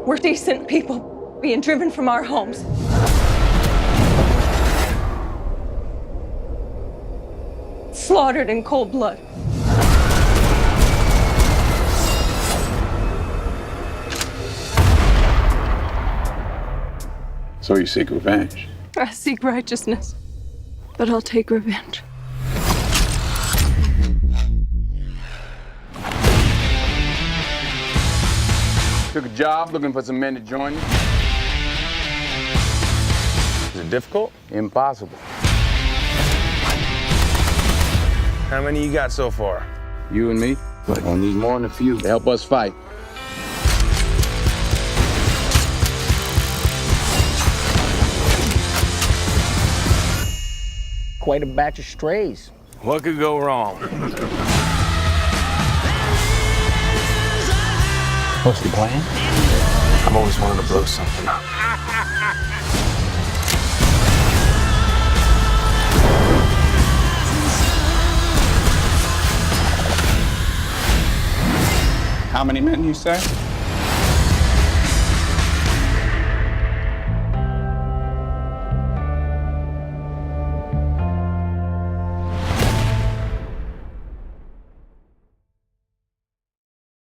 We're decent people being driven from our homes. Slaughtered in cold blood. So you seek revenge? I seek righteousness, but I'll take revenge. Took a job looking for some men to join you. Is it difficult? Impossible. How many you got so far? You and me, but we'll need more than a few to help us fight. Quite a batch of strays. What could go wrong? What's the plan? I've always wanted to blow something up. How many men, you say?